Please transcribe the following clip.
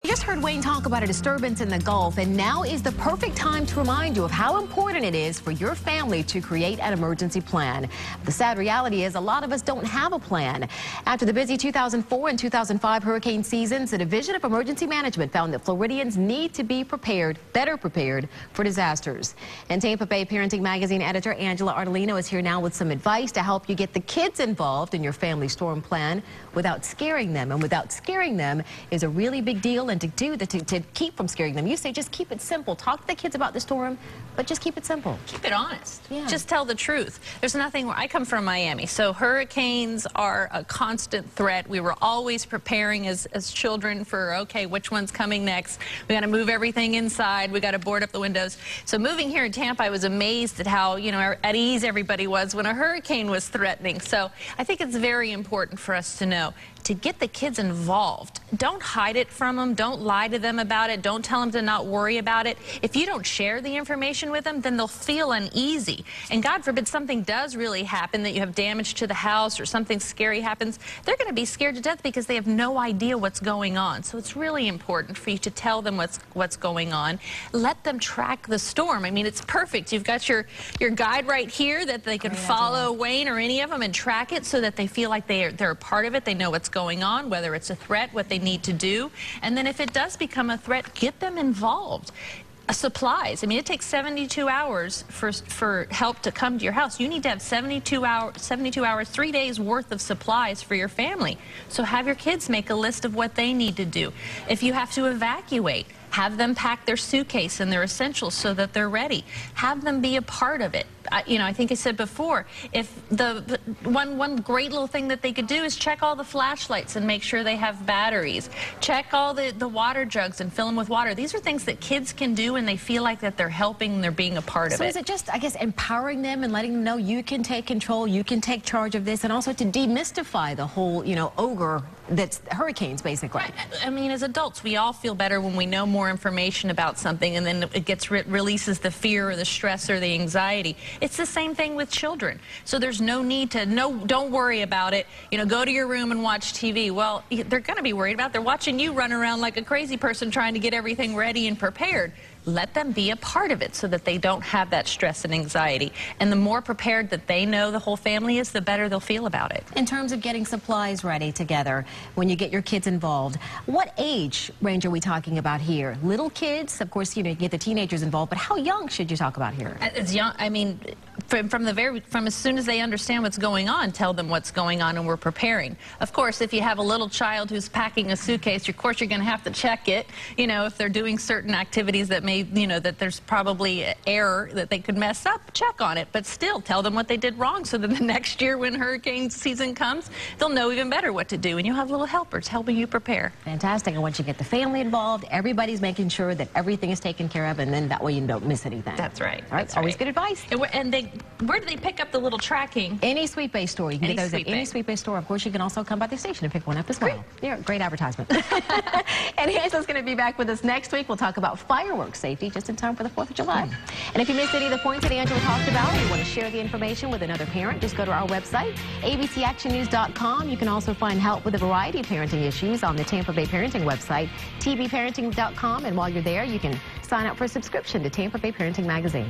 You just heard Wayne talk about a disturbance in the Gulf, and now is the perfect time to remind you of how important it is for your family to create an emergency plan. The sad reality is a lot of us don't have a plan. After the busy 2004 and 2005 hurricane seasons, the Division of Emergency Management found that Floridians need to be prepared, better prepared for disasters. And Tampa Bay Parenting Magazine editor Angela Ardolino is here now with some advice to help you get the kids involved in your family storm plan without scaring them. And without scaring them is a really big deal. And to keep from scaring them, you say just keep it simple. Talk to the kids about the storm, but just keep it simple. Keep it honest. Yeah. Just tell the truth. There's nothing. I come from Miami, so hurricanes are a constant threat. We were always preparing as children for, okay, which one's coming next? We got to move everything inside. We got to board up the windows. So moving here in Tampa, I was amazed at how, at ease everybody was when a hurricane was threatening. So I think it's very important for us to know to get the kids involved. Don't hide it from them. Don't lie to them about it. Don't tell them to not worry about it. If you don't share the information with them, then they'll feel uneasy. And God forbid something does really happen, that you have damage to the house or something scary happens, they're going to be scared to death because they have no idea what's going on. So it's really important for you to tell them what's going on. Let them track the storm. I mean, it's perfect. You've got your guide right here that they can follow Wayne or any of them and track it so that they feel like they're a part of it. They know what's going on, whether it's a threat, what they need to do. And then if it does become a threat, get them involved. Supplies. I mean, it takes 72 hours for help to come to your house. You need to have 72 hours, 3 days worth of supplies for your family. So have your kids make a list of what they need to do. If you have to evacuate, have them pack their suitcase and their essentials so that they're ready. Have them be a part of it. I think I said before, if one great little thing that they could do is check all the flashlights and make sure they have batteries. Check all the water jugs and fill them with water. These are things that kids can do and they feel like that they're helping, they're being a part of it. So is it just, I guess, empowering them and letting them know you can take control, you can take charge of this, and also to demystify the whole, ogre that's hurricanes, basically? Right. I mean, as adults, we all feel better when we know more information about something, and then it gets releases the fear or the stress or the anxiety. It's the same thing with children. So there's no need to, don't worry about it. Go to your room and watch TV. Well, they're going to be worried about it. They're watching you run around like a crazy person trying to get everything ready and prepared. Let them be a part of it so that they don't have that stress and anxiety. And the more prepared that they know the whole family is, the better they'll feel about it. In terms of getting supplies ready together, when you get your kids involved, what age range are we talking about here? Little kids, of course, you get the teenagers involved, but how young should you talk about here? As young, I mean, from as soon as they understand what's going on, tell them what's going on and we're preparing. Of course, if you have a little child who's packing a suitcase, of course you're going to have to check it. If they're doing certain activities that may, that there's probably error that they could mess up, check on it. But still, tell them what they did wrong so that the next year when hurricane season comes, they'll know even better what to do. And you'll have little helpers helping you prepare. Fantastic. And once you get the family involved, everybody's making sure that everything is taken care of, and then that way you don't miss anything. That's right. All right. That's always right. good advice. And where do they pick up the little tracking? Any Sweet Bay store. You can get those at any Sweet Bay store. Of course, you can also come by the station and pick one up as well. Yeah, great advertisement. And Angela's going to be back with us next week. We'll talk about fireworks safety just in time for the 4th of July. And if you missed any of the points that Angela talked about, or you want to share the information with another parent, just go to our website, abcactionnews.com. You can also find help with a variety of parenting issues on the Tampa Bay Parenting website, tbparenting.com. And while you're there, you can sign up for a subscription to Tampa Bay Parenting Magazine.